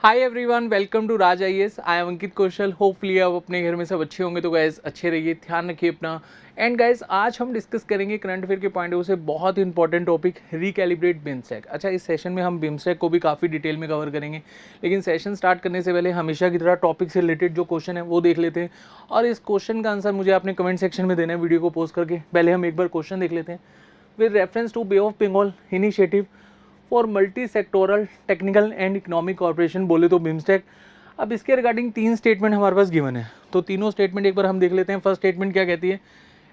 Hi everyone, welcome to Raj IAS. I am Ankit Kaushal. Hopefully आप अपने घर में सब अच्छे होंगे। तो गाइस अच्छे रहिए, ध्यान रखिए अपना। एंड गाइस आज हम डिस्कस करेंगे करंट अफेयर के पॉइंट ऑफ व्यू से बहुत ही इंपॉर्टेंट टॉपिक, रिकैलिब्रेट बिमस्टेक। अच्छा, इस सेशन में हम बिमस्टेक को भी काफ़ी डिटेल में कवर करेंगे, लेकिन सेशन स्टार्ट करने से पहले हमेशा की तरह टॉपिक से रिलेटेड जो क्वेश्चन है वो देख लेते हैं। और इस क्वेश्चन का आंसर मुझे आपने कमेंट सेक्शन में देना है वीडियो को पोस्ट करके। पहले हम एक बार क्वेश्चन देख लेते हैं। With reference to bay of Bengal initiative for multi sectoral technical and economic corporation, बोले तो बिमस्टेक। अब इसके रिगार्डिंग 3 स्टेटमेंट हमारे पास गिवन है, तो तीनों स्टेटमेंट एक बार हम देख लेते हैं। फर्स्ट स्टेटमेंट क्या कहती है?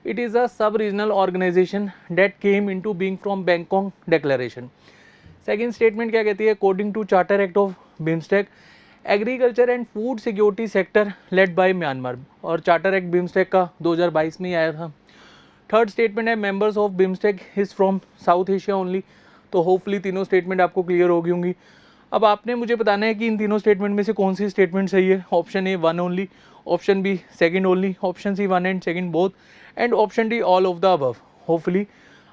It is a sub regional organisation that came into being from Bangkok declaration. Second statement क्या कहती है? According to charter act of BIMSTEC, agriculture and food security sector led by Myanmar. और charter act BIMSTEC का 2022 में ही आया था। Third statement है members of BIMSTEC is from South Asia only. तो होपफुली तीनों स्टेटमेंट आपको क्लियर होगी होंगी। अब आपने मुझे बताना है कि इन तीनों स्टेटमेंट में से कौन सी स्टेटमेंट सही है। Option A 1 only, option B 2 only, option C 1 and 2 both, and option D all of the above. Hopefully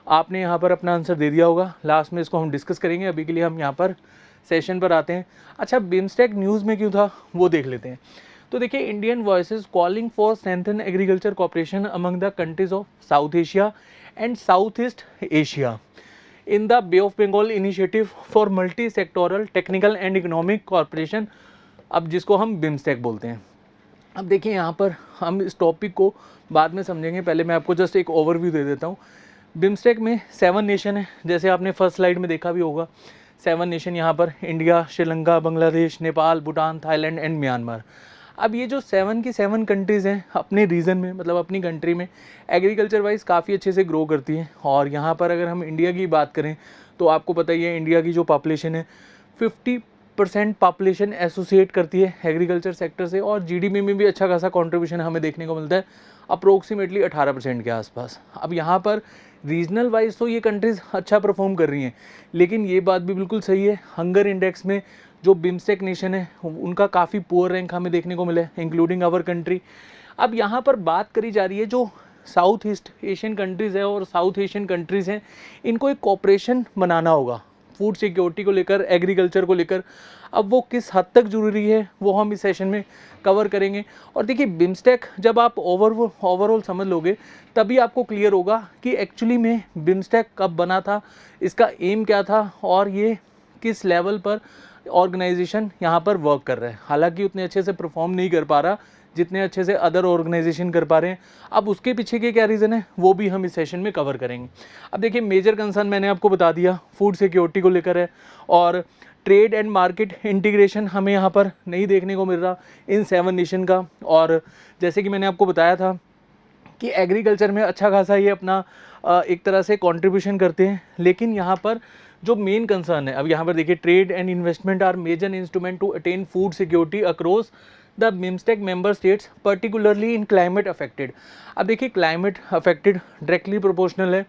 आपने यहाँ पर अपना आंसर दे दिया होगा। लास्ट में इसको हम डिस्कस करेंगे। अभी के लिए हम यहाँ पर सेशन पर आते हैं। अच्छा, बिमस्टेक न्यूज़ में क्यों था वो देख लेते हैं। तो देखिए, Indian voices calling for strengthen agriculture cooperation among the countries of South Asia and South East Asia in the bay of Bengal initiative for multi sectoral technical and economic corporation, अब जिसको हम बिमस्टेक बोलते हैं। अब देखिए, यहाँ पर हम इस टॉपिक को बाद में समझेंगे, पहले मैं आपको जस्ट एक ओवरव्यू दे देता हूँ। बिमस्टेक में 7 नेशन है, जैसे आपने फर्स्ट स्लाइड में देखा भी होगा। 7 नेशन यहाँ पर India, Sri Lanka, Bangladesh, Nepal, Bhutan, Thailand and Myanmar. अब ये जो 7 की 7 कंट्रीज़ हैं अपने रीजन में, मतलब अपनी कंट्री में एग्रीकल्चर वाइज काफ़ी अच्छे से ग्रो करती हैं। और यहाँ पर अगर हम इंडिया की बात करें तो आपको पता ही है, इंडिया की जो पॉपुलेशन है 50% पॉपुलेशन एसोसिएट करती है एग्रीकल्चर सेक्टर से। और जीडीपी में भी अच्छा खासा कंट्रीब्यूशन हमें देखने को मिलता है, अप्रोक्सीमेटली 18% के आसपास। अब यहाँ पर रीजनल वाइज तो ये कंट्रीज़ अच्छा परफॉर्म कर रही हैं, लेकिन ये बात भी बिल्कुल सही है, हंगर इंडेक्स में जो बिमस्टेक नेशन है उनका काफ़ी पुअर रैंक हमें देखने को मिला है, इंक्लूडिंग आवर कंट्री। अब यहाँ पर बात करी जा रही है जो साउथ ईस्ट एशियन कंट्रीज़ है और साउथ एशियन कंट्रीज़ हैं, इनको एक कॉपरेशन बनाना होगा फूड सिक्योरिटी को लेकर, एग्रीकल्चर को लेकर। अब वो किस हद तक ज़रूरी है वो हम इस सेशन में कवर करेंगे। और देखिए, बिमस्टेक जब आप ओवरऑल समझ लोगे तभी आपको क्लियर होगा कि एक्चुअली में बिमस्टेक कब बना था, इसका एम क्या था, और ये किस लेवल पर ऑर्गेनाइजेशन यहाँ पर वर्क कर रहा है। हालांकि उतने अच्छे से परफॉर्म नहीं कर पा रहा जितने अच्छे से अदर ऑर्गेनाइजेशन कर पा रहे हैं। अब उसके पीछे के क्या रीज़न है वो भी हम इस सेशन में कवर करेंगे। अब देखिए, मेजर कंसर्न मैंने आपको बता दिया फूड सिक्योरिटी को लेकर है, और ट्रेड एंड मार्केट इंटीग्रेशन हमें यहाँ पर नहीं देखने को मिल रहा इन 7 नेशन का। और जैसे कि मैंने आपको बताया था कि एग्रीकल्चर में अच्छा खासा ये अपना एक तरह से कंट्रीब्यूशन करते हैं, लेकिन यहाँ पर जो मेन कंसर्न है, अब यहाँ पर देखिए, trade and investment are major instrument to attain food security across the BIMSTEC member states particularly in climate affected. अब देखिए, क्लाइमेट अफेक्टेड डायरेक्टली प्रोपोर्शनल है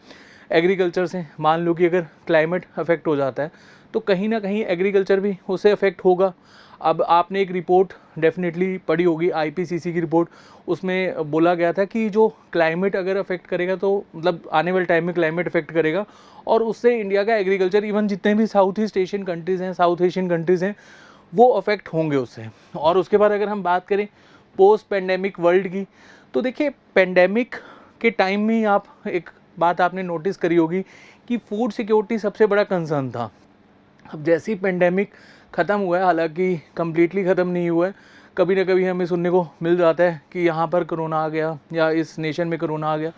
एग्रीकल्चर से। मान लो कि अगर क्लाइमेट अफेक्ट हो जाता है तो कहीं ना कहीं एग्रीकल्चर भी उससे अफेक्ट होगा। अब आपने एक रिपोर्ट डेफिनेटली पढ़ी होगी, आईपीसीसी की रिपोर्ट, उसमें बोला गया था कि जो क्लाइमेट अगर अफेक्ट करेगा तो मतलब आने वाले टाइम में क्लाइमेट अफेक्ट करेगा, और उससे इंडिया का एग्रीकल्चर, इवन जितने भी साउथ ईस्ट एशियन कंट्रीज़ हैं, साउथ एशियन कंट्रीज़ हैं, वो अफेक्ट होंगे उससे। और उसके बाद अगर हम बात करें पोस्ट पेंडेमिक वर्ल्ड की, तो देखिए, पेंडेमिक के टाइम में ही आप एक बात आपने नोटिस करी होगी कि फूड सिक्योरिटी सबसे बड़ा कंसर्न था। अब जैसे ही पेंडेमिक ख़त्म हुआ है, हालांकि कम्प्लीटली ख़त्म नहीं हुआ है, कभी ना कभी हमें सुनने को मिल जाता है कि यहाँ पर कोरोना आ गया या इस नेशन में कोरोना आ गया,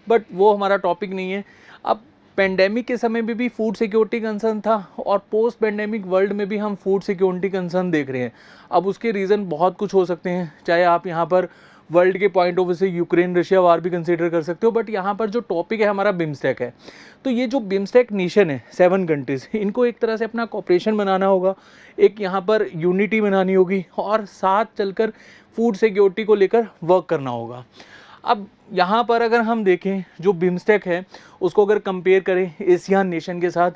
बट वो हमारा टॉपिक नहीं है। अब पेंडेमिक के समय में भी फूड सिक्योरिटी कंसर्न था, और पोस्ट पेंडेमिक वर्ल्ड में भी हम फूड सिक्योरिटी कंसर्न देख रहे हैं। अब उसके रीज़न बहुत कुछ हो सकते हैं, चाहे आप यहाँ पर वर्ल्ड के पॉइंट ऑफ व्यू से यूक्रेन रशिया वार भी कंसीडर कर सकते हो, बट यहाँ पर जो टॉपिक है हमारा बिमस्टेक है। तो ये जो बिमस्टेक नेशन है 7 कंट्रीज़, इनको एक तरह से अपना कॉपरेशन बनाना होगा, एक यहाँ पर यूनिटी बनानी होगी, और साथ चलकर फूड सिक्योरिटी को लेकर वर्क करना होगा। अब यहाँ पर अगर हम देखें जो बिमस्टेक है उसको अगर कंपेयर करें एशियन नेशन के साथ,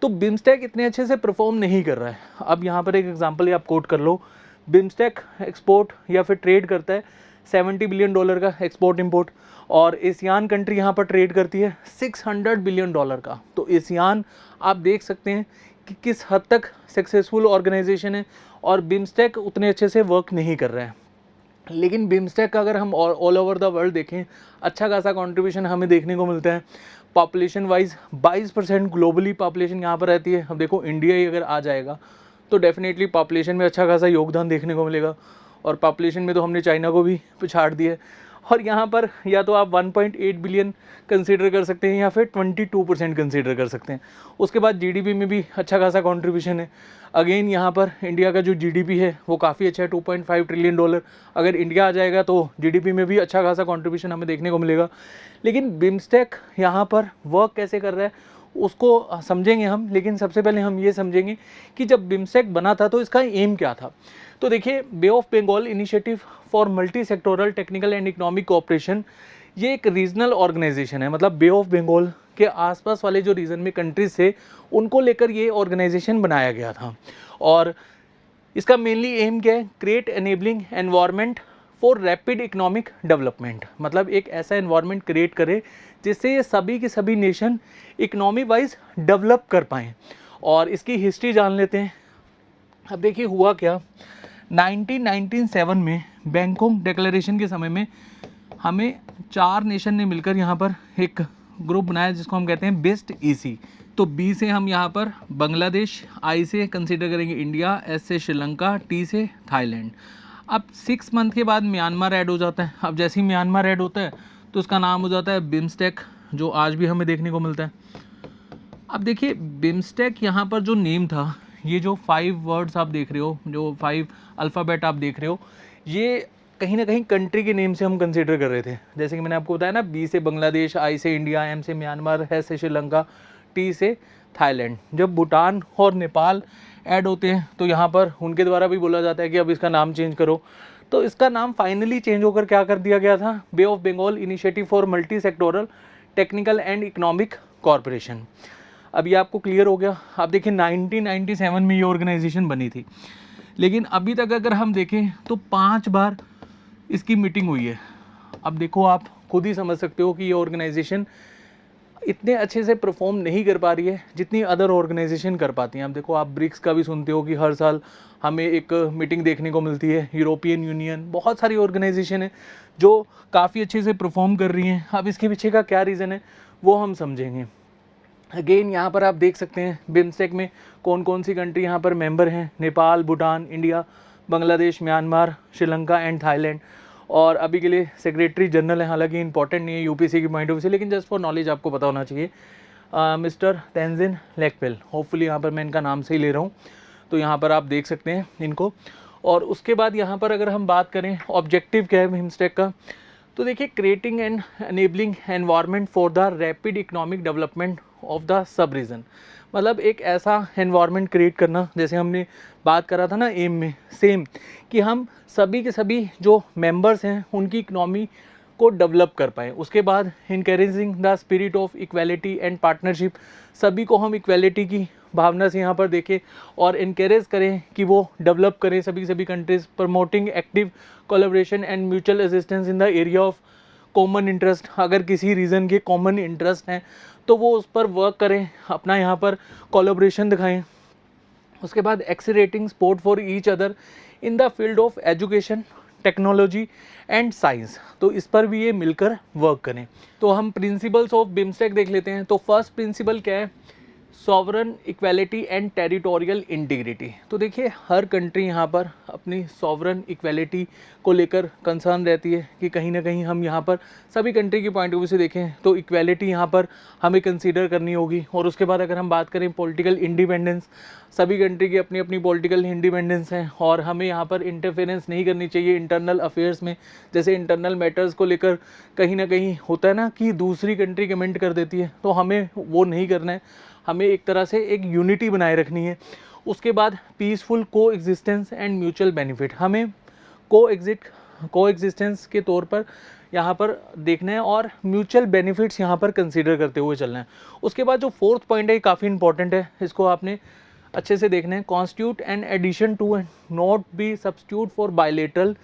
तो बिमस्टेक इतने अच्छे से परफॉर्म नहीं कर रहा है। अब यहाँ पर एक एग्जांपल आप कोट कर लो, बिमस्टेक एक्सपोर्ट या फिर ट्रेड करता है $70 बिलियन का एक्सपोर्ट इंपोर्ट, और एशियान कंट्री यहाँ पर ट्रेड करती है $600 बिलियन का। तो एशियान आप देख सकते हैं कि किस हद तक सक्सेसफुल ऑर्गेनाइजेशन है और बिम्स्टेक उतने अच्छे से वर्क नहीं कर रहा है। लेकिन बिम्स्टेक का अगर हम ऑल ओवर द वर्ल्ड देखें, अच्छा खासा कंट्रीब्यूशन हमें देखने को मिलता है। पॉपुलेशन वाइज 22% ग्लोबली पॉपुलेशन यहाँ पर रहती है। अब देखो इंडिया ही अगर आ जाएगा तो डेफिनेटली पॉपुलेशन में अच्छा खासा योगदान देखने को मिलेगा, और पॉपुलेशन में तो हमने चाइना को भी पछाड़ दिया है। और यहाँ पर या तो आप 1.8 बिलियन कंसीडर कर सकते हैं या फिर 22% कंसीडर कर सकते हैं। उसके बाद जीडीपी में भी अच्छा खासा कंट्रीब्यूशन है। अगेन यहाँ पर इंडिया का जो जीडीपी है वो काफ़ी अच्छा है, $2.5 ट्रिलियन। अगर इंडिया आ जाएगा तो जीडीपी में भी अच्छा खासा कंट्रीब्यूशन हमें देखने को मिलेगा। लेकिन बिम्स्टेक यहाँ पर वर्क कैसे कर रहा है उसको समझेंगे हम। लेकिन सबसे पहले हम ये समझेंगे कि जब बिम्स्टेक बना था तो इसका एम क्या था। तो देखिए, Bay of Bengal initiative for multi sectoral technical and Economic Cooperation, ये एक रीजनल ऑर्गेनाइजेशन है। मतलब बे ऑफ बंगाल के आसपास वाले जो रीजन में कंट्रीज थे उनको लेकर ये ऑर्गेनाइजेशन बनाया गया था। और इसका मेनली एम क्या है, create enabling environment for rapid economic development. मतलब एक ऐसा एनवायरनमेंट क्रिएट करे जिससे ये सभी के सभी नेशन इकोनॉमी वाइज डेवलप कर पाएँ। और इसकी हिस्ट्री जान लेते हैं। अब देखिए हुआ क्या, 1997 में बैंकॉक डिक्लेरेशन के समय में हमें 4 नेशन ने मिलकर यहाँ पर एक ग्रुप बनाया जिसको हम कहते हैं बेस्ट ईसी। तो बी से हम यहाँ पर बांग्लादेश, आई से कंसीडर करेंगे इंडिया, एस से श्रीलंका, टी से थाईलैंड। अब 6 मंथ के बाद म्यांमार ऐड हो जाता है। अब जैसे ही म्यांमार ऐड होता है तो उसका नाम हो जाता है बिम्स्टेक, जो आज भी हमें देखने को मिलता है। अब देखिए बिम्स्टेक यहाँ पर जो नेम था, ये जो 5 वर्ड्स आप देख रहे हो, जो 5 अल्फ़ाबेट आप देख रहे हो, ये कहीं ना कहीं कंट्री के नेम से हम कंसीडर कर रहे थे। जैसे कि मैंने आपको बताया ना, बी से बांग्लादेश, आई से इंडिया, एम से म्यांमार, एस से श्रीलंका, टी से थाईलैंड। जब भूटान और नेपाल ऐड होते हैं तो यहाँ पर उनके द्वारा भी बोला जाता है कि अब इसका नाम चेंज करो। तो इसका नाम फाइनली चेंज होकर क्या कर दिया गया था, Bay of Bengal initiative for multi sectoral technical and Economic Corporation. अब ये आपको क्लियर हो गया। अब देखिए 1997 में ये ऑर्गेनाइजेशन बनी थी, लेकिन अभी तक अगर हम देखें तो 5 बार इसकी मीटिंग हुई है। अब देखो आप खुद ही समझ सकते हो कि ये ऑर्गेनाइजेशन इतने अच्छे से परफॉर्म नहीं कर पा रही है जितनी अदर ऑर्गेनाइजेशन कर पाती हैं। अब देखो आप ब्रिक्स का भी सुनते हो कि हर साल हमें एक मीटिंग देखने को मिलती है। यूरोपियन यूनियन, बहुत सारी ऑर्गेनाइजेशन है जो काफ़ी अच्छे से परफॉर्म कर रही हैं। अब इसके पीछे का क्या रीज़न है वो हम समझेंगे। अगेन यहाँ पर आप देख सकते हैं बिम्स्टेक में कौन कौन सी कंट्री यहाँ पर मेंबर हैं, Nepal, Bhutan, India, Bangladesh, Myanmar, Sri Lanka and Thailand. और अभी के लिए सेक्रेटरी जनरल है, हालांकि इंपॉर्टेंट नहीं है यूपीसी की पॉइंट ऑफ व्यू से, लेकिन जस्ट फॉर नॉलेज आपको पता होना चाहिए, मिस्टर तेंजिन लेकपेल। होपफुली यहाँ पर मैं इनका नाम से ही ले रहा हूँ। तो यहाँ पर आप देख सकते हैं इनको। और उसके बाद यहाँ पर अगर हम बात करें ऑब्जेक्टिव क्या है बिम्स्टेक का, तो देखिए creating and enabling environment for the rapid economic development of the sub region. मतलब एक ऐसा एनवायरनमेंट क्रिएट करना, जैसे हमने बात करा था ना एम में, सेम कि हम सभी के सभी जो मेंबर्स हैं उनकी इकनॉमी को डेवलप कर पाएँ। उसके बाद encouraging the spirit of equality and partnership, सभी को हम इक्वालिटी की भावना से यहाँ पर देखें और इनकरेज करें कि वो डेवलप करें सभी countries. Promoting active collaboration and mutual assistance in the area of common interest. अगर किसी रीज़न के कॉमन इंटरेस्ट हैं तो वो उस पर वर्क करें, अपना यहाँ पर कोलैबोरेशन दिखाएं। उसके बाद accelerating support for each other in the field of education, technology and science. तो इस पर भी ये मिलकर वर्क करें। तो हम प्रिंसिपल्स ऑफ बिम्स्टेक देख लेते हैं। तो फर्स्ट प्रिंसिपल क्या है, sovereign equality and territorial integrity. तो देखिए हर कंट्री यहाँ पर अपनी सॉवरन इक्वालिटी को लेकर कंसर्न रहती है कि कहीं ना कहीं हम यहाँ पर सभी कंट्री की पॉइंट ऑफ व्यू से देखें तो इक्वालिटी यहाँ पर हमें कंसीडर करनी होगी। और उसके बाद अगर हम बात करें पॉलिटिकल इंडिपेंडेंस, सभी कंट्री की अपनी अपनी पॉलिटिकल इंडिपेंडेंस है और हमें यहाँ पर इंटरफेरेंस नहीं करनी चाहिए इंटरनल अफेयर्स में। जैसे इंटरनल मैटर्स को लेकर कहीं ना कहीं होता है ना कि दूसरी कंट्री कमेंट कर देती है, तो हमें वो नहीं करना है। हमें एक तरह से एक यूनिटी बनाए रखनी है। उसके बाद पीसफुल को एग्जिस्टेंस एंड म्यूचुअल बेनिफिट, हमें को एग्जिस्टेंस के तौर पर यहाँ पर देखना है और म्यूचुअल बेनिफिट्स यहाँ पर कंसीडर करते हुए चलना है। उसके बाद जो फोर्थ पॉइंट है ये काफ़ी इंपॉर्टेंट है, इसको आपने अच्छे से देखना है। Constitute an addition to and not be substitute for bilateral,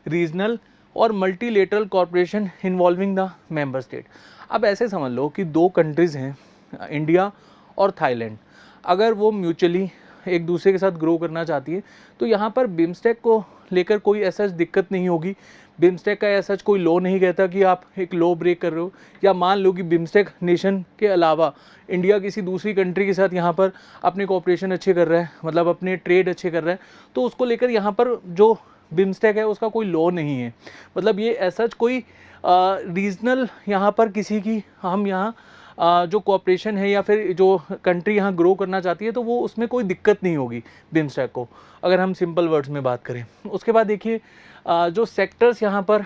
regional और multilateral corporation involving the member state. अब ऐसे समझ लो कि 2 कंट्रीज़ हैं, इंडिया और थाईलैंड। अगर वो म्यूचुअली एक दूसरे के साथ ग्रो करना चाहती है तो यहाँ पर बिम्स्टेक को लेकर कोई ऐसा दिक्कत नहीं होगी। बिम्स्टेक का ऐसा कोई लॉ नहीं कहता कि आप एक लॉ ब्रेक कर रहे हो, या मान लो कि बिम्स्टेक नेशन के अलावा इंडिया किसी दूसरी कंट्री के साथ यहाँ पर अपने कोऑपरेशन अच्छे कर रहा है, मतलब अपने ट्रेड अच्छे कर रहा है, तो उसको लेकर यहाँ पर जो बिम्स्टेक है उसका कोई लॉ नहीं है। मतलब ये ऐसा कोई रीजनल यहाँ पर किसी की हम यहाँ जो कोऑपरेशन है या फिर जो कंट्री यहाँ ग्रो करना चाहती है तो वो उसमें कोई दिक्कत नहीं होगी बिम्स्टेक को, अगर हम सिंपल वर्ड्स में बात करें। उसके बाद देखिए जो सेक्टर्स यहाँ पर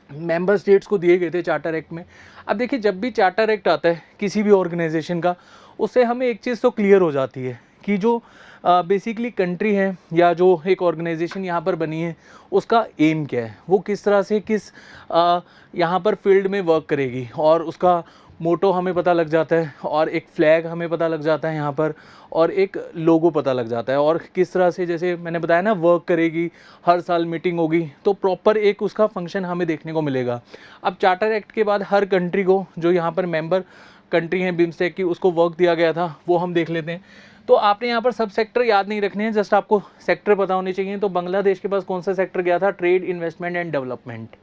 मेंबर स्टेट्स को दिए गए थे चार्टर एक्ट में। अब देखिए जब भी चार्टर एक्ट आता है किसी भी ऑर्गेनाइजेशन का, उससे हमें एक चीज़ तो क्लियर हो जाती है कि जो बेसिकली कंट्री है या जो एक ऑर्गेनाइजेशन यहाँ पर बनी है उसका एम क्या है, वो किस तरह से किस यहाँ पर फील्ड में वर्क करेगी, और उसका मोटो हमें पता लग जाता है, और एक फ्लैग हमें पता लग जाता है यहाँ पर, और एक लोगो पता लग जाता है, और किस तरह से जैसे मैंने बताया ना वर्क करेगी, हर साल मीटिंग होगी, तो प्रॉपर एक उसका फंक्शन हमें देखने को मिलेगा। अब चार्टर एक्ट के बाद हर कंट्री को जो यहाँ पर मेंबर कंट्री हैं बिम्स्टेक की उसको वर्क दिया गया था, वो हम देख लेते हैं। तो आपने यहाँ पर सब सेक्टर याद नहीं रखने हैं, जस्ट आपको सेक्टर पता होने चाहिए। तो बांग्लादेश के पास कौन सा सेक्टर गया था? Trade, investment and development.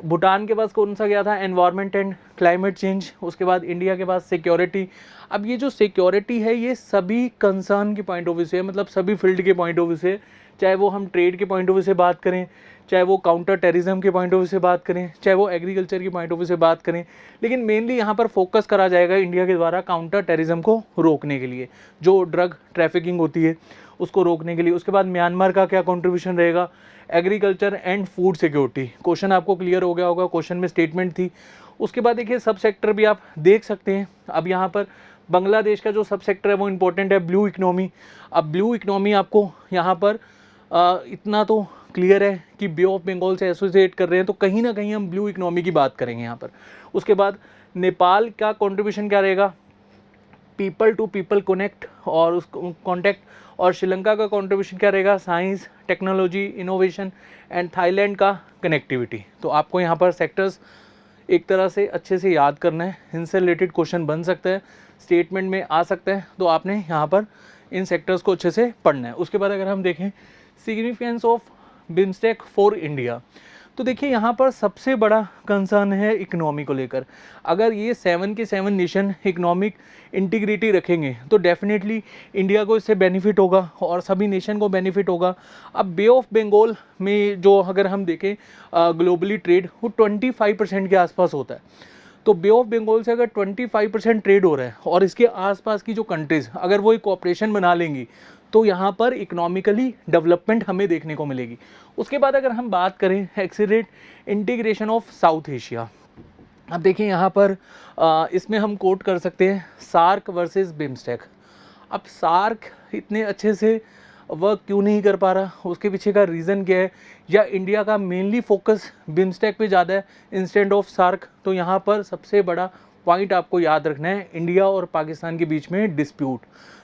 Bhutan के पास कौन सा गया था? Environment and climate change. उसके बाद इंडिया के पास सिक्योरिटी। अब ये जो सिक्योरिटी है ये सभी कंसर्न के पॉइंट ऑफ व्यू से, मतलब सभी फील्ड के पॉइंट ऑफ व्यू से, चाहे वो हम ट्रेड के पॉइंट ऑफ व्यू से बात करें, चाहे वो काउंटर टेररिज्म के पॉइंट ऑफ व्यू से बात करें, चाहे वो एग्रीकल्चर के पॉइंट ऑफ व्यू से बात करें, लेकिन मेनली यहाँ पर फोकस करा जाएगा इंडिया के द्वारा काउंटर टेररिज्म को रोकने के लिए, जो ड्रग ट्रैफिकिंग होती है उसको रोकने के लिए। उसके बाद म्यांमार का क्या कंट्रीब्यूशन रहेगा? Agriculture and food security. Question आपको क्लियर हो गया होगा, क्वेश्चन में स्टेटमेंट थी। उसके बाद देखिए सब सेक्टर भी आप देख सकते हैं। अब यहाँ पर बांग्लादेश का जो सब सेक्टर है वो इंपॉर्टेंट है, ब्लू इकनॉमी। अब ब्लू इकनॉमी आपको यहाँ पर इतना तो क्लियर है कि बे ऑफ बंगाल से एसोसिएट कर रहे हैं, तो कहीं ना कहीं हम ब्लू इकनॉमी की बात करेंगे यहाँ पर। उसके बाद नेपाल का कंट्रीब्यूशन क्या रहेगा? पीपल टू पीपल कनेक्ट और उस कॉन्टैक्ट। और श्रीलंका का कंट्रीब्यूशन क्या रहेगा? Science, technology, innovation and Thailand का कनेक्टिविटी। तो आपको यहाँ पर सेक्टर्स एक तरह से अच्छे से याद करना है, इनसे रिलेटेड क्वेश्चन बन सकता है, स्टेटमेंट में आ सकता है, तो आपने यहाँ पर इन सेक्टर्स को अच्छे से पढ़ना है। उसके बाद अगर हम देखें significance of BIMSTEC for India, तो देखिए यहाँ पर सबसे बड़ा कंसर्न है इकोनॉमी को लेकर। अगर ये 7 के 7 नेशन इकोनॉमिक इंटीग्रिटी रखेंगे तो डेफिनेटली इंडिया को इससे बेनिफिट होगा और सभी नेशन को बेनिफिट होगा। अब बे ऑफ बंगाल में जो अगर हम देखें ग्लोबली ट्रेड वो 25% के आसपास होता है। तो बे ऑफ बंगाल से अगर 25% ट्रेड हो रहा है और इसके आसपास की जो कंट्रीज़ अगर वो एक कोऑपरेशन बना लेंगी तो यहाँ पर इकोनॉमिकली डेवलपमेंट हमें देखने को मिलेगी। उसके बाद अगर हम बात करें accelerate integration of South Asia, अब देखिए यहाँ पर इसमें हम कोट कर सकते हैं सार्क वर्सेस बिम्स्टेक। अब सार्क इतने अच्छे से वर्क क्यों नहीं कर पा रहा, उसके पीछे का रीज़न क्या है, या इंडिया का मेनली फोकस बिम्स्टेक पे ज़्यादा है इंस्टेड ऑफ सार्क। तो यहाँ पर सबसे बड़ा पॉइंट आपको याद रखना है इंडिया और पाकिस्तान के बीच में डिस्प्यूट।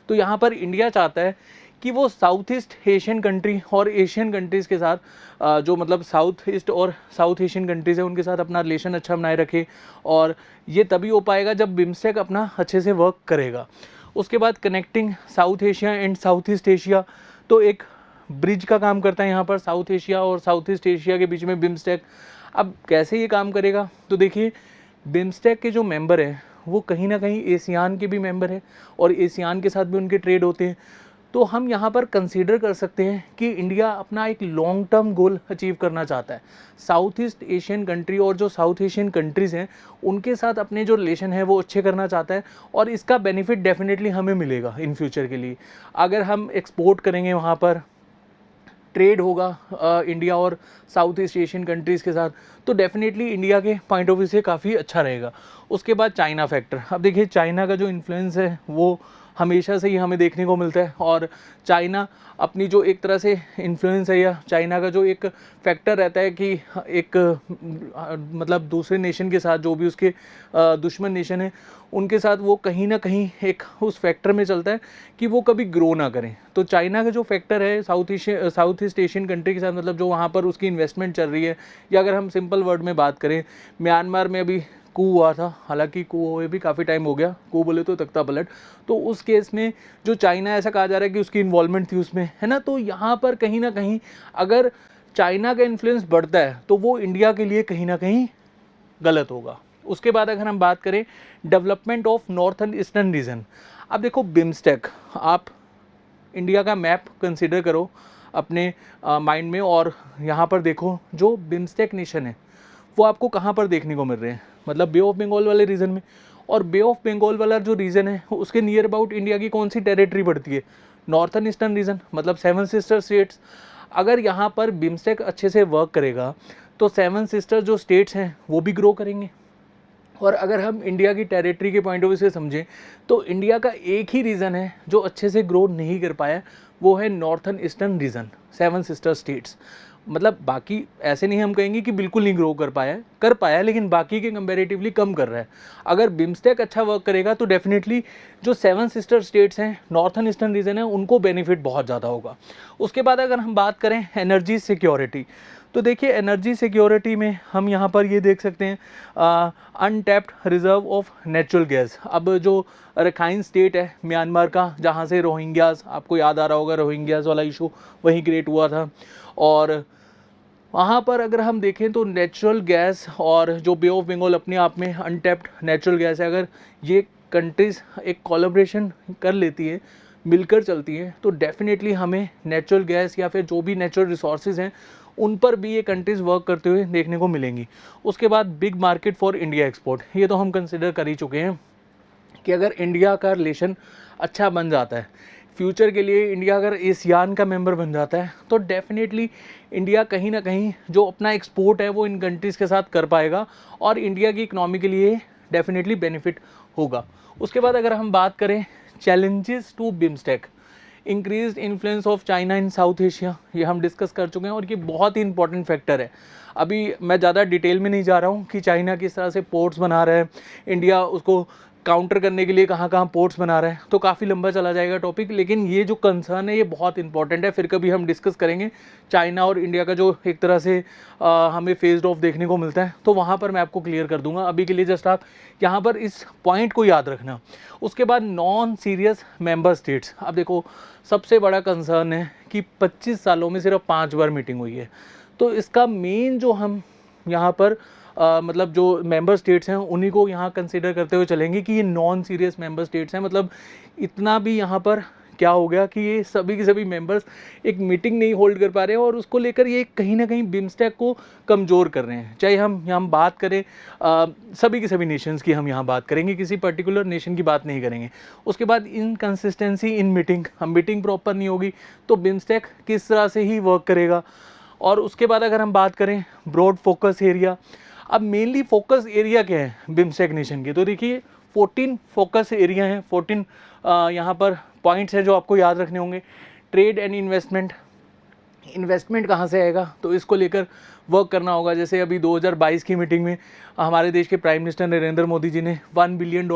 तो यहाँ पर इंडिया चाहता है कि वो साउथ ईस्ट एशियन कंट्री और एशियन कंट्रीज़ के साथ जो मतलब साउथ ईस्ट और साउथ एशियन कंट्रीज़ है उनके साथ अपना रिलेशन अच्छा बनाए रखे, और ये तभी हो पाएगा जब बिम्स्टेक अपना अच्छे से वर्क करेगा। उसके बाद connecting south Asia and South East Asia, तो एक ब्रिज का काम करता है यहाँ पर साउथ एशिया और साउथ ईस्ट एशिया के बीच में बिम्स्टेक। अब कैसे ये काम करेगा, तो देखिए बिम्स्टेक के जो मेंबर हैं वो कहीं ना कहीं एशियान के भी मेंबर हैं और एशियान के साथ भी उनके ट्रेड होते हैं। तो हम यहाँ पर कंसीडर कर सकते हैं कि इंडिया अपना एक लॉन्ग टर्म गोल अचीव करना चाहता है। साउथ ईस्ट एशियन कंट्री और जो साउथ एशियन कंट्रीज़ हैं उनके साथ अपने जो रिलेशन है वो अच्छे करना चाहता है, और इसका बेनिफिट डेफिनेटली हमें मिलेगा इन फ्यूचर के लिए। अगर हम एक्सपोर्ट करेंगे, वहाँ पर ट्रेड होगा इंडिया और साउथ ईस्ट एशियन कंट्रीज़ के साथ, तो डेफिनेटली इंडिया के पॉइंट ऑफ व्यू से काफ़ी अच्छा रहेगा। उसके बाद चाइना फैक्टर, अब देखिए चाइना का जो इन्फ्लुएंस है वो हमेशा से ही हमें देखने को मिलता है, और चाइना अपनी जो एक तरह से इन्फ्लुएंस है या चाइना का जो एक फैक्टर रहता है कि एक मतलब दूसरे नेशन के साथ जो भी उसके दुश्मन नेशन है उनके साथ वो कहीं ना कहीं एक उस फैक्टर में चलता है कि वो कभी ग्रो ना करें। तो चाइना का जो फैक्टर है साउथ ईस्ट एशियन कंट्री के साथ, मतलब जो वहाँ पर उसकी इन्वेस्टमेंट चल रही है, या अगर हम सिंपल वर्ड में बात करें म्यांमार में अभी कू हुआ था, हालांकि कू हुए भी काफ़ी टाइम हो गया, कू बोले तो तख्ता पलट, तो उस केस में जो चाइना ऐसा कहा जा रहा है कि उसकी इन्वॉल्वमेंट थी उसमें, है ना। तो यहाँ पर कहीं ना कहीं अगर चाइना का इन्फ्लुएंस बढ़ता है तो वो इंडिया के लिए कहीं ना कहीं गलत होगा। उसके बाद अगर हम बात करें development of northern eastern region, अब देखो बिम्स्टेक, आप इंडिया का मैप कंसिडर करो अपने माइंड में, और यहाँ पर देखो जो बिम्स्टेक नेशन है वो आपको कहाँ पर देखने को मिल रहे हैं, मतलब बे ऑफ बंगाल वाले रीजन में। और बे ऑफ बंगाल वाला जो रीजन है उसके नियर अबाउट इंडिया की कौन सी टेरिटरी पड़ती है, नॉर्थन ईस्टर्न रीजन, मतलब सेवन सिस्टर स्टेट्स। अगर यहाँ पर बिम्स्टेक अच्छे से वर्क करेगा तो सेवन सिस्टर जो स्टेट्स हैं वो भी ग्रो करेंगे। और अगर हम इंडिया की टेरिटरी के पॉइंट ऑफ व्यू से समझें तो इंडिया का एक ही रीज़न है जो अच्छे से ग्रो नहीं कर पाया, वो है northern eastern region, seven sister states. मतलब बाकी ऐसे नहीं हम कहेंगे कि बिल्कुल नहीं ग्रो कर पाया, लेकिन बाकी के कंपैरेटिवली कम कर रहा है। अगर बिम्स्टेक अच्छा वर्क करेगा तो डेफिनेटली जो सेवन सिस्टर स्टेट्स हैं, नॉर्थन ईस्टर्न रीजन है, उनको बेनिफिट बहुत ज़्यादा होगा। उसके बाद अगर हम बात करें एनर्जी सिक्योरिटी, तो देखिए एनर्जी सिक्योरिटी में हम यहाँ पर ये देख सकते हैं untapped reserve of natural gas. अब जो रखाइन स्टेट है म्यांमार का, जहाँ से रोहिंग्यास, आपको याद आ रहा होगा रोहिंग्यास वाला इशू वहीं क्रिएट हुआ था, और वहाँ पर अगर हम देखें तो नेचुरल गैस और जो बे ऑफ बंगाल अपने आप में अनटैप्ड नेचुरल गैस है, अगर ये कंट्रीज़ एक कोलैबोरेशन कर लेती है, मिलकर चलती हैं, तो डेफिनेटली हमें नेचुरल गैस या फिर जो भी नेचुरल रिसोर्सेज हैं उन पर भी ये कंट्रीज़ वर्क करते हुए देखने को मिलेंगी। उसके बाद big market for India export, ये तो हम कंसिडर कर ही चुके हैं कि अगर इंडिया का रिलेशन अच्छा बन जाता है फ्यूचर के लिए, इंडिया अगर एशियान का मेंबर बन जाता है तो डेफिनेटली इंडिया कहीं ना कहीं जो अपना एक्सपोर्ट है वो इन कंट्रीज़ के साथ कर पाएगा और इंडिया की इकनॉमी के लिए डेफिनेटली बेनिफिट होगा। उसके बाद अगर हम बात करें challenges to BIMSTEC, increase influence of China in South Asia, ये हम डिस्कस कर चुके हैं और ये बहुत ही इंपॉर्टेंट फैक्टर है। अभी मैं ज़्यादा डिटेल में नहीं जा रहा हूँ कि चाइना किस तरह से पोर्ट्स बना रहा है, इंडिया उसको काउंटर करने के लिए कहाँ कहाँ पोर्ट्स बना रहा है, तो काफ़ी लंबा चला जाएगा टॉपिक, लेकिन ये जो कंसर्न है ये बहुत इंपॉर्टेंट है। फिर कभी हम डिस्कस करेंगे चाइना और इंडिया का जो एक तरह से हमें फेस्ड ऑफ देखने को मिलता है, तो वहाँ पर मैं आपको क्लियर कर दूंगा। अभी के लिए जस्ट आप यहाँ पर इस पॉइंट को याद रखना। उसके बाद नॉन सीरियस मेंबर स्टेट्स, अब देखो सबसे बड़ा कंसर्न है कि 25 सालों में सिर्फ 5 बार मीटिंग हुई है, तो इसका मेन जो हम यहाँ पर मतलब जो मेंबर स्टेट्स हैं उन्हीं को यहाँ कंसिडर करते हुए चलेंगे कि ये नॉन सीरियस मेंबर स्टेट्स हैं। मतलब इतना भी यहाँ पर क्या हो गया कि ये सभी के सभी मेंबर्स एक मीटिंग नहीं होल्ड कर पा रहे हैं और उसको लेकर ये कहीं ना कहीं बिम्स्टेक को कमज़ोर कर रहे हैं। चाहे हम बात करें सभी के सभी नेशंस की, हम यहाँ बात करेंगे, किसी पर्टिकुलर नेशन की बात नहीं करेंगे। उसके बाद इनकंसिस्टेंसी इन मीटिंग, हम मीटिंग प्रॉपर नहीं होगी तो बिम्स्टेक किस तरह से ही वर्क करेगा। और उसके बाद अगर हम बात करें ब्रॉड फोकस एरिया, अब मेनली फोकस एरिया क्या है बिम्स्टेक नेशन के, तो देखिए 14 फोकस एरिया हैं, 14 यहाँ पर पॉइंट्स हैं जो आपको याद रखने होंगे। ट्रेड एंड इन्वेस्टमेंट, इन्वेस्टमेंट कहाँ से आएगा तो इसको लेकर वर्क करना होगा। जैसे अभी 2022 की मीटिंग में हमारे देश के प्राइम मिनिस्टर नरेंद्र मोदी जी ने $1 बिलियन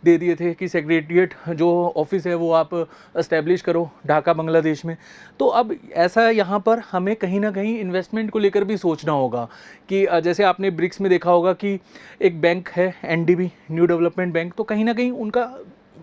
दे दिए थे कि सेक्रेटरीट जो ऑफिस है वो आप एस्टेब्लिश करो ढाका बांग्लादेश में। तो अब ऐसा यहाँ पर हमें कहीं ना कहीं इन्वेस्टमेंट को लेकर भी सोचना होगा कि जैसे आपने ब्रिक्स में देखा होगा कि एक बैंक है NDB, न्यू डेवलपमेंट बैंक, तो कहीं ना कहीं उनका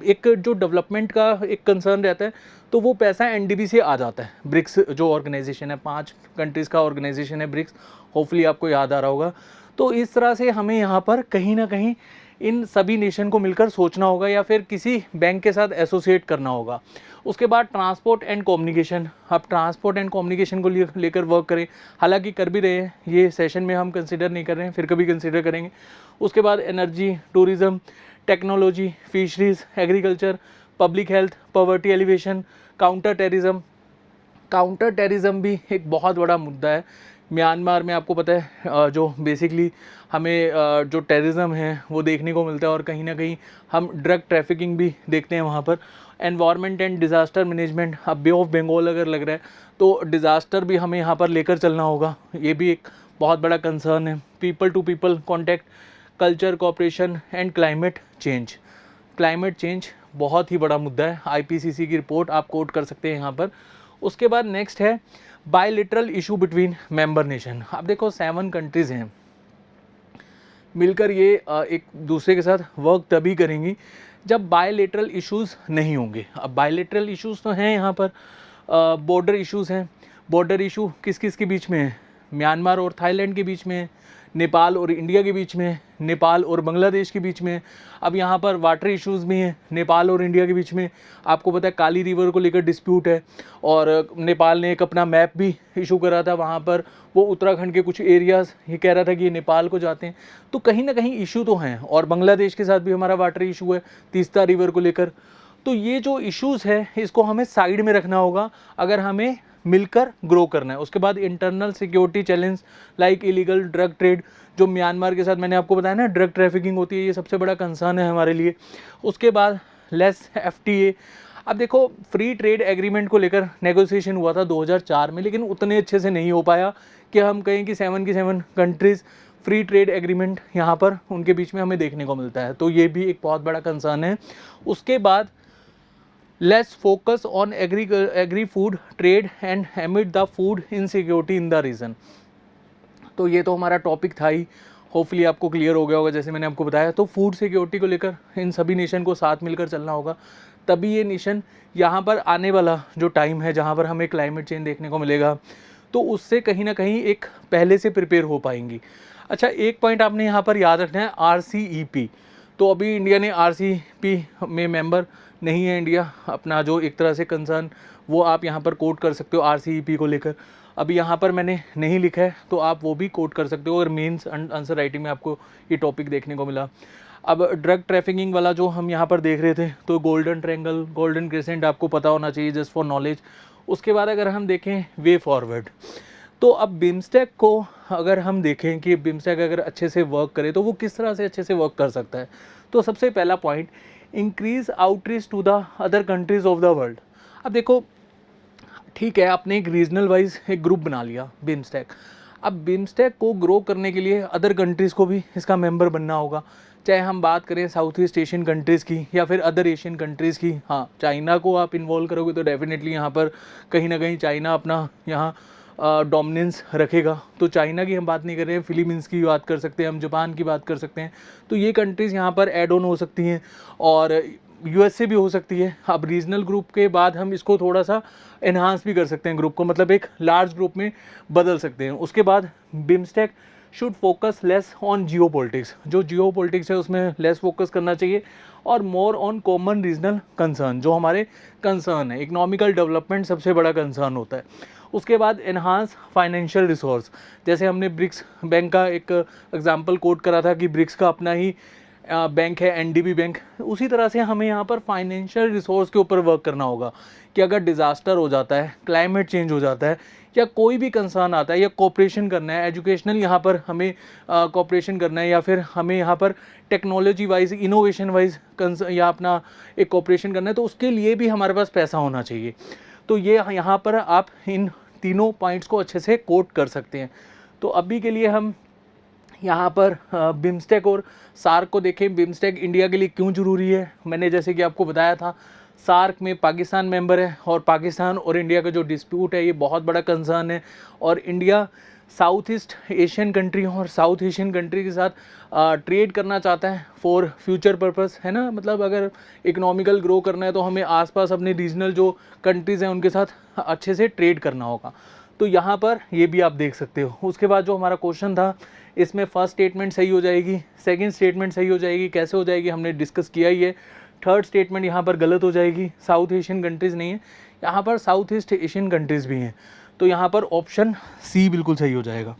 एक जो डेवलपमेंट का एक कंसर्न रहता है तो वो पैसा NDB से आ जाता है। ब्रिक्स जो ऑर्गेनाइजेशन है, 5 कंट्रीज़ का ऑर्गेनाइजेशन है ब्रिक्स, होपफुली आपको याद आ रहा होगा। तो इस तरह से हमें यहाँ पर कहीं ना कहीं इन सभी नेशन को मिलकर सोचना होगा या फिर किसी बैंक के साथ एसोसिएट करना होगा। उसके बाद ट्रांसपोर्ट एंड कम्युनिकेशन, आप ट्रांसपोर्ट एंड कम्युनिकेशन को लेकर वर्क करें, हालांकि कर भी रहे हैं, ये सेशन में हम कंसिडर नहीं कर रहे हैं, फिर कभी कंसिडर करेंगे। उसके बाद energy, tourism, technology, fisheries, agriculture, public health, poverty alleviation, counter terrorism. Counter terrorism भी एक बहुत बड़ा मुद्दा है म्यांमार में, आपको पता है जो बेसिकली हमें जो टेररिज्म है वो देखने को मिलता है और कहीं ना कहीं हम ड्रग ट्रैफिकिंग भी देखते हैं वहाँ पर। एनवायरनमेंट एंड डिज़ास्टर मैनेजमेंट, अब बे ऑफ बंगाल अगर लग रहा है तो डिज़ास्टर भी हमें यहाँ पर लेकर चलना होगा, ये भी एक बहुत बड़ा कंसर्न है। People to people contact, culture cooperation and climate change. Climate change बहुत ही बड़ा मुद्दा है, IPCC की रिपोर्ट आप कोट कर सकते हैं यहाँ पर। उसके बाद नेक्स्ट है bilateral issue between member nation. अब देखो 7 कंट्रीज़ हैं, मिलकर ये एक दूसरे के साथ वर्क तभी करेंगी जब बायलेटरल इश्यूज़ नहीं होंगे। अब बायलेटरल इश्यूज़ तो हैं यहाँ पर, बॉर्डर इश्यूज़ हैं। बॉर्डर इशू किस किस के बीच में है? म्यांमार और थाईलैंड के बीच में है, नेपाल और इंडिया के बीच में है, नेपाल और बांग्लादेश के बीच में। अब यहाँ पर वाटर इश्यूज़ भी हैं नेपाल और इंडिया के बीच में। आपको पता है काली रिवर को लेकर डिस्प्यूट है और नेपाल ने एक अपना मैप भी इशू करा था, वहाँ पर वो उत्तराखंड के कुछ एरियाज़ ये कह रहा था कि ये नेपाल को जाते हैं। तो कहीं ना कहीं इशू तो हैं, और बांग्लादेश के साथ भी हमारा वाटर इशू है तीस्ता रिवर को लेकर। तो ये जो इश्यूज़ है इसको हमें साइड में रखना होगा अगर हमें मिलकर ग्रो करना है। उसके बाद internal security challenge like illegal drug trade, जो म्यांमार के साथ मैंने आपको बताया ना ड्रग ट्रैफिकिंग होती है, ये सबसे बड़ा कंसर्न है हमारे लिए। उसके बाद लेस FTA। अब देखो फ्री ट्रेड एग्रीमेंट को लेकर नेगोशिएशन हुआ था 2004 में, लेकिन उतने अच्छे से नहीं हो पाया कि हम कहें कि 7 की 7 कंट्रीज़ फ्री ट्रेड एग्रीमेंट यहाँ पर उनके बीच में हमें देखने को मिलता है। तो ये भी एक बहुत बड़ा कंसर्न है। उसके बाद less focus on agri food trade and amid the food insecurity in the region. तो ये तो हमारा टॉपिक था ही, होपफुली आपको क्लियर हो गया होगा जैसे मैंने आपको बताया। तो फूड सिक्योरिटी को लेकर इन सभी नेशन को साथ मिलकर चलना होगा, तभी ये नेशन यहाँ पर आने वाला जो टाइम है जहाँ पर हमें क्लाइमेट चेंज देखने को मिलेगा तो उससे कहीं ना कहीं एक पहले से प्रिपेयर हो पाएंगी। अच्छा, एक पॉइंट आपने यहाँ पर याद रखना है, RCEP। तो अभी इंडिया ने RCEP में मेंबर नहीं है इंडिया, अपना जो एक तरह से कंसर्न वो आप यहाँ पर कोट कर सकते हो RCEP को लेकर। अभी यहाँ पर मैंने नहीं लिखा है तो आप वो भी कोट कर सकते हो अगर मेंस आंसर राइटिंग में आपको ये टॉपिक देखने को मिला। अब ड्रग ट्रैफिकिंग वाला जो हम यहाँ पर देख रहे थे, तो गोल्डन ट्रायंगल, गोल्डन क्रिसेंट आपको पता होना चाहिए जस्ट फॉर नॉलेज। उसके बाद अगर हम देखें वे फॉरवर्ड, तो अब बिम्स्टेक को अगर हम देखें कि बिम्स्टेक अगर अच्छे से वर्क करे तो वो किस तरह से अच्छे से वर्क कर सकता है। तो सबसे पहला point, increase outreach to the other countries of the world. अब देखो ठीक है, आपने एक रीजनल वाइज एक ग्रुप बना लिया बिम्स्टेक। अब बिम्स्टेक को ग्रो करने के लिए अदर कंट्रीज़ को भी इसका मेंबर बनना होगा, चाहे हम बात करें साउथ ईस्ट एशियन कंट्रीज़ की या फिर अदर एशियन कंट्रीज़ की। हाँ, चाइना को आप इन्वॉल्व करोगे तो डेफिनेटली यहाँ पर कहीं ना कहीं चाइना अपना यहाँ डोमिनेंस रखेगा। तो चाइना की हम बात नहीं कर रहे हैं, फिलीपींस की बात कर सकते हैं हम, जापान की बात कर सकते हैं। तो ये कंट्रीज़ यहाँ पर ऐड ऑन हो सकती हैं और USA भी हो सकती है। अब रीजनल ग्रुप के बाद हम इसको थोड़ा सा एनहांस भी कर सकते हैं, ग्रुप को मतलब एक लार्ज ग्रुप में बदल सकते हैं। उसके बाद BIMSTEC should focus less on Jio politics, जो जियो पॉलिटिक्स है उसमें लेस फोकस करना चाहिए और more on common regional concern, जो हमारे कंसर्न है। इकोनॉमिकल डेवलपमेंट सबसे बड़ा कंसर्न होता है। उसके बाद एनहांस फाइनेंशियल रिसोर्स, जैसे हमने ब्रिक्स बैंक का एक एग्जांपल कोट करा था कि ब्रिक्स का अपना ही बैंक है NDB बैंक। उसी तरह से हमें यहाँ पर फाइनेंशियल रिसोर्स के ऊपर वर्क करना होगा कि अगर डिज़ास्टर हो जाता है, क्लाइमेट चेंज हो जाता है या कोई भी कंसर्न आता है या कोऑपरेशन करना है, एजुकेशनल यहाँ पर हमें कोऑपरेशन करना है या फिर हमें यहाँ पर टेक्नोलॉजी वाइज, इनोवेशन वाइज या अपना एक कोऑपरेशन करना है, तो उसके लिए भी हमारे पास पैसा होना चाहिए। तो ये यहाँ पर आप इन तीनों पॉइंट्स को अच्छे से कोट कर सकते हैं। तो अभी के लिए हम यहाँ पर बिम्स्टेक और सार्क को देखें। बिम्स्टेक इंडिया के लिए क्यों ज़रूरी है, मैंने जैसे कि आपको बताया था, सार्क में पाकिस्तान मेंबर है और पाकिस्तान और इंडिया का जो डिस्प्यूट है ये बहुत बड़ा कंसर्न है। और India south east Asian country और साउथ एशियन कंट्री के साथ ट्रेड करना चाहता है फॉर फ्यूचर पर्पस, है ना। मतलब अगर इकोनॉमिकल ग्रो करना है तो हमें आसपास अपने रीजनल जो कंट्रीज़ हैं उनके साथ अच्छे से ट्रेड करना होगा। तो यहाँ पर ये भी आप देख सकते हो। उसके बाद जो हमारा क्वेश्चन था, इसमें फर्स्ट स्टेटमेंट सही हो जाएगी, सेकंड स्टेटमेंट सही हो जाएगी, कैसे हो जाएगी हमने डिस्कस किया ही है। थर्ड स्टेटमेंट यहाँ पर गलत हो जाएगी, साउथ एशियन कंट्रीज़ नहीं है, यहाँ पर साउथ ईस्ट एशियन कंट्रीज़ भी हैं। तो यहाँ पर ऑप्शन C बिल्कुल सही हो जाएगा।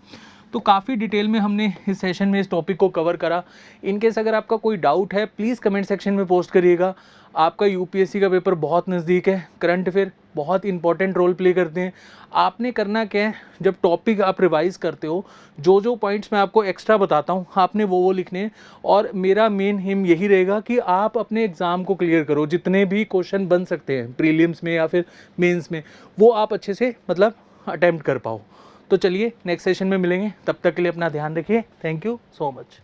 तो काफ़ी डिटेल में हमने इस सेशन में इस टॉपिक को कवर करा। इनकेस अगर आपका कोई डाउट है प्लीज़ कमेंट सेक्शन में पोस्ट करिएगा। आपका UPSC का पेपर बहुत नज़दीक है, करंट अफेयर बहुत इंपॉर्टेंट रोल प्ले करते हैं। आपने करना क्या है, जब टॉपिक आप रिवाइज़ करते हो, जो जो पॉइंट्स मैं आपको एक्स्ट्रा बताता हूँ आपने वो लिखने हैं। और मेरा मेन एम यही रहेगा कि आप अपने एग्ज़ाम को क्लियर करो, जितने भी क्वेश्चन बन सकते हैं प्रीलिम्स में या फिर मेंस में, वो आप अच्छे से मतलब अटेम्प्ट कर पाओ। तो चलिए नेक्स्ट सेशन में मिलेंगे, तब तक के लिए अपना ध्यान रखिए। Thank you so much.